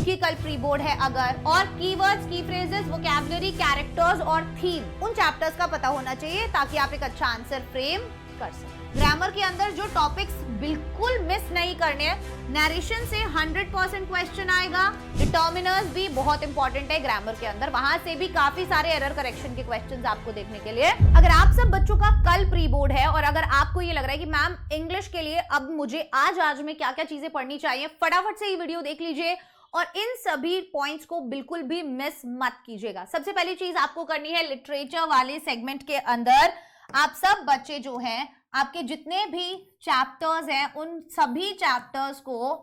क्योंकि कल pre board है अगर, और कीवर्ड्स, की फ्रेजेस, वोकैबुलरी, कैरेक्टर्स और थीम, उन चैप्टर्स का पता होना चाहिए ताकि आप एक अच्छा आंसर फ्रेम कर सकें। ग्रामर के अंदर जो टॉपिक्स बिल्कुल मिस नहीं करने हैं, नरेशन से 100% क्वेश्चन आएगा, डिटर्मिनर्स भी बहुत इंपॉर्टेंट है ग्रामर के अंदर, वहां से भी काफी सारे एरर करेक्शन के क्वेश्चंस आपको देखने के लिए। अगर आप सब बच्चों का कल प्री बोर्ड है और अगर आपको ये लग रहा है कि मैम इंग्लिश के लिए अब मुझे आज में क्या क्या चीजें पढ़नी चाहिए, फटाफट से ये वीडियो देख लीजिए और इन सभी पॉइंट्स को बिल्कुल भी मिस मत कीजिएगा। सबसे पहली चीज आपको करनी है, लिटरेचर वाले सेगमेंट के अंदर आप सब बच्चे जो हैं, आपके जितने भी चैप्टर्स हैं उन सभी चैप्टर्स को,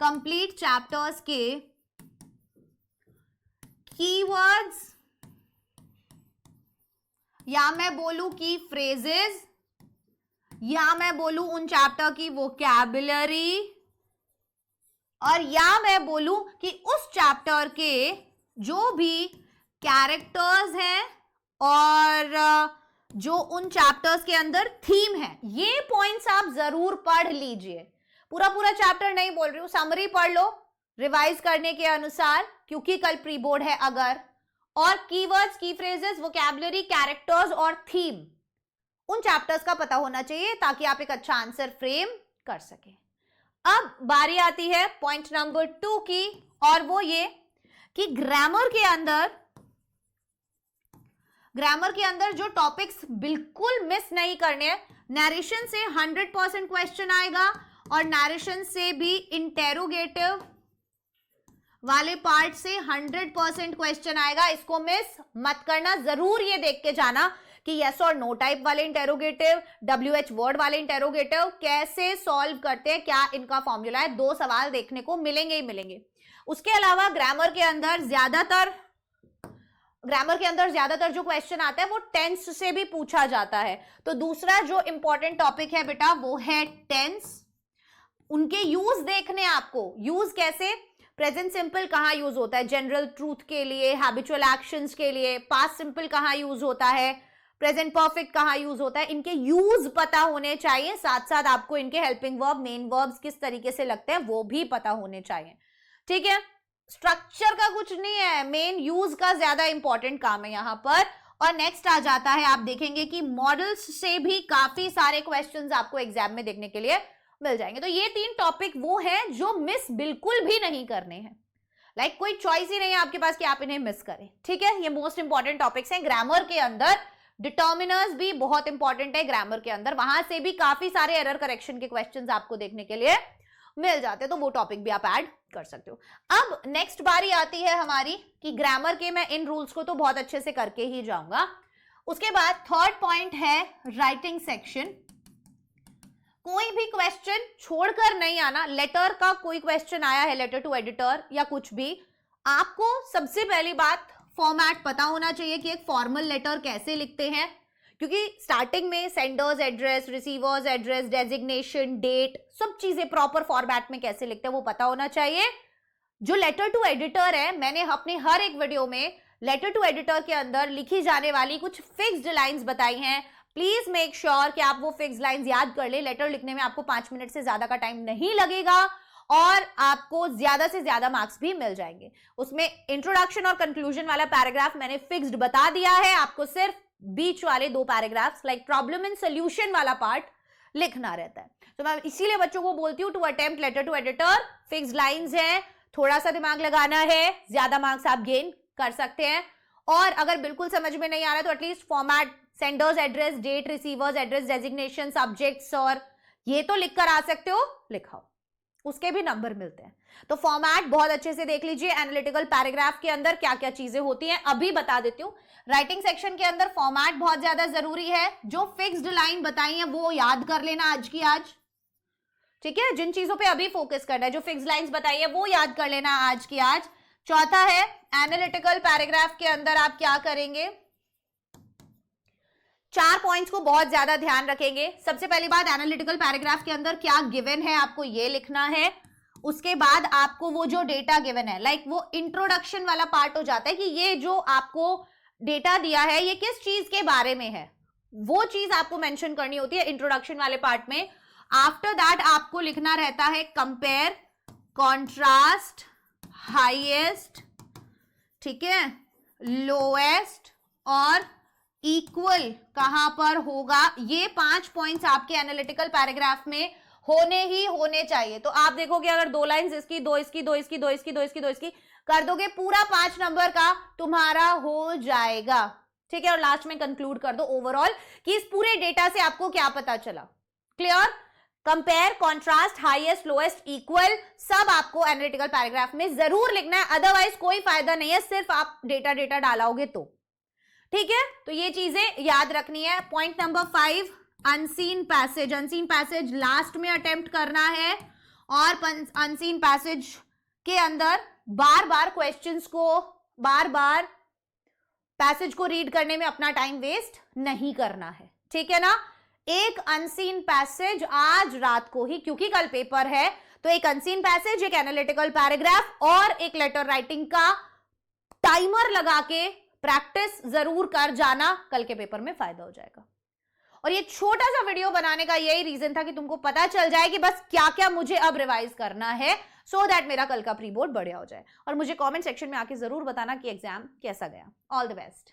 कंप्लीट चैप्टर्स के कीवर्ड्स या मैं बोलूं की फ्रेजेस या मैं बोलूं उन चैप्टर की वोकैबुलरी और या मैं बोलूं कि उस चैप्टर के जो भी कैरेक्टर्स हैं और जो उन चैप्टर्स के अंदर थीम है, ये पॉइंट्स आप जरूर पढ़ लीजिए। पूरा चैप्टर नहीं बोल रही हूं, समरी पढ़ लो रिवाइज करने के अनुसार, क्योंकि कल प्री बोर्ड है अगर, और कीवर्ड्स, की फ्रेजेस, वोकैबुलरी, कैरेक्टर्स और थीम, उन चैप्टर्स का पता होना चाहिए ताकि आप एक अच्छा आंसर फ्रेम कर सके। अब बारी आती है पॉइंट नंबर 2 की, और वो ये कि ग्रामर के अंदर जो टॉपिक्स बिल्कुल मिस नहीं करने हैं, नरेशन से 100% क्वेश्चन आएगा और नरेशन से भी इंटेरोगेटिव वाले पार्ट से 100% क्वेश्चन आएगा। इसको मिस मत करना, जरूर ये देख के जाना कि यस और नो टाइप वाले इंटेरोगेटिव, WH वर्ड वाले इंटेरोगेटिव कैसे सॉल्व करते हैं, क्या इनका फॉर्मूला है। 2 सवाल देखने को मिलेंगे ही मिलेंगे। उसके अलावा ग्रामर के अंदर ज्यादातर जो क्वेश्चन आता है वो टेंस से भी पूछा जाता है। तो दूसरा जो इंपॉर्टेंट टॉपिक है बेटा वो है टेंस। उनके यूज देखने आपको, यूज कैसे, प्रेजेंट सिंपल कहां यूज होता है, जनरल ट्रूथ के लिए, हैबिचुअल एक्शंस के लिए, पास्ट सिंपल कहां यूज होता है, प्रेजेंट परफेक्ट कहां यूज होता है, इनके यूज पता होने चाहिए। साथ साथ आपको इनके हेल्पिंग वर्ब, मेन वर्ब्स किस तरीके से लगते हैं वो भी पता होने चाहिए। ठीक है, स्ट्रक्चर का कुछ नहीं है, मेन यूज का ज्यादा इंपॉर्टेंट काम है यहां पर। और नेक्स्ट आ जाता है, आप देखेंगे कि मॉडल्स से भी काफी सारे क्वेश्चंस आपको एग्जाम में देखने के लिए मिल जाएंगे। तो ये 3 टॉपिक वो हैं जो मिस बिल्कुल भी नहीं करने हैं। लाइक कोई चॉइस ही नहीं है आपके पास कि आप इन्हें मिस करें। ठीक है, ये मोस्ट इंपॉर्टेंट टॉपिक्स हैं ग्रामर के अंदर। डिटर्मिनर्स भी बहुत इंपॉर्टेंट है ग्रामर के अंदर, वहां से भी काफी सारे एरर करेक्शन के क्वेश्चंस आपको देखने के लिए मिल जाते हैं, तो वो टॉपिक भी आप ऐड कर सकते हो। अब नेक्स्ट बारी आती है हमारी कि ग्रामर के मैं इन रूल्स को तो बहुत अच्छे से करके ही जाऊंगा। उसके बाद थर्ड पॉइंट है राइटिंग सेक्शन। कोई भी क्वेश्चन छोड़कर नहीं आना। लेटर का कोई क्वेश्चन आया है, लेटर टू एडिटर या कुछ भी, आपको सबसे पहली बात फॉर्मेट पता होना चाहिए कि एक फॉर्मल लेटर कैसे लिखते हैं, क्योंकि स्टार्टिंग में sender's address, receiver's address, designation, date, सब चीजें प्रॉपर फॉर्मेट में कैसे लिखते हैं वो पता होना चाहिए। जो लेटर टू एडिटर है, मैंने अपने हर एक वीडियो में लेटर टू एडिटर के अंदर लिखी जाने वाली कुछ फिक्स्ड लाइंस बताई हैं। प्लीज मेक श्योर कि आप वो फिक्स्ड लाइंस याद कर ले। लेटर लिखने में आपको 5 मिनट से ज्यादा का टाइम नहीं लगेगा और आपको ज्यादा से ज्यादा मार्क्स भी मिल जाएंगे। उसमें इंट्रोडक्शन और कंक्लूजन वाला पैराग्राफ मैंने फिक्स्ड बता दिया है, आपको सिर्फ बीच वाले 2 paragraphs like problem and solution वाला पार्ट लिखना रहता है। तो मैं इसीलिए बच्चों को बोलती हूं to attempt letter to editor, fixed lines है, थोड़ा सा दिमाग लगाना है, ज्यादा मार्क्स आप गेन कर सकते हैं। और अगर बिल्कुल समझ में नहीं आ रहा है तो at least format, sender's address, date, receiver's address, designation, subjects और ये तो लिख कर आ सकते हो, लिखाओ, उसके भी नंबर मिलते हैं। तो फॉर्मेट बहुत अच्छे से देख लीजिए। एनालिटिकल पैराग्राफ के अंदर क्या क्या चीजें होती हैं अभी बता देती हूं। राइटिंग सेक्शन के अंदर फॉर्मेट बहुत ज्यादा जरूरी है। जो फिक्स्ड लाइन बताई है वो याद कर लेना आज की आज। ठीक है, जिन चीजों पे अभी फोकस करना है, जो फिक्स्ड लाइंस बताई है वो याद कर लेना आज की आज। चौथा है एनालिटिकल पैराग्राफ के अंदर आप क्या करेंगे, 4 पॉइंट्स को बहुत ज्यादा ध्यान रखेंगे। सबसे पहली बात, एनालिटिकल पैराग्राफ के अंदर क्या गिवन है आपको ये लिखना है। उसके बाद आपको वो जो डेटा गिवन है, लाइक वो इंट्रोडक्शन वाला पार्ट हो जाता है कि ये जो आपको डेटा दिया है ये किस चीज के बारे में है, वो चीज आपको मेंशन करनी होती है इंट्रोडक्शन वाले पार्ट में। आफ्टर दैट आपको लिखना रहता है कंपेयर, कॉन्ट्रास्ट, हाईएस्ट, ठीक है, लोएस्ट और इक्वल कहां पर होगा, ये 5 पॉइंट्स आपके एनालिटिकल पैराग्राफ में होने ही होने चाहिए। तो आप देखोगे अगर 2 लाइंस इसकी, 2 इसकी, 2 इसकी, 2 इसकी, 2 इसकी, 2 इसकी कर दोगे, पूरा 5 नंबर का तुम्हारा हो जाएगा, ठीक है। और लास्ट में कंक्लूड कर दो ओवरऑल कि इस पूरे डेटा से आपको क्या पता चला। Clear? Compare, contrast, highest, lowest, equal, सब आपको एनालिटिकल पैराग्राफ में जरूर लिखना है, अदरवाइज कोई फायदा नहीं है सिर्फ आप डेटा डालोगे तो, ठीक है। तो ये चीजें याद रखनी है। Point number 5, unseen passage. Unseen passage last में अटेम्प्ट करना है और अनसीन पैसेज के अंदर बार बार क्वेश्चंस को, बार बार पैसेज को रीड करने में अपना टाइम वेस्ट नहीं करना है, ठीक है ना। एक अनसीन पैसेज आज रात को ही, क्योंकि कल पेपर है, तो एक अनसीन पैसेज, एक एनालिटिकल पैराग्राफ और एक लेटर राइटिंग का टाइमर लगा के प्रैक्टिस जरूर कर जाना, कल के पेपर में फायदा हो जाएगा। और ये छोटा सा वीडियो बनाने का यही रीजन था कि तुमको पता चल जाए कि बस क्या क्या मुझे अब रिवाइज करना है, सो दैट मेरा कल का प्री बोर्ड बढ़िया हो जाए। और मुझे कमेंट सेक्शन में आके जरूर बताना कि एग्जाम कैसा गया। All the best.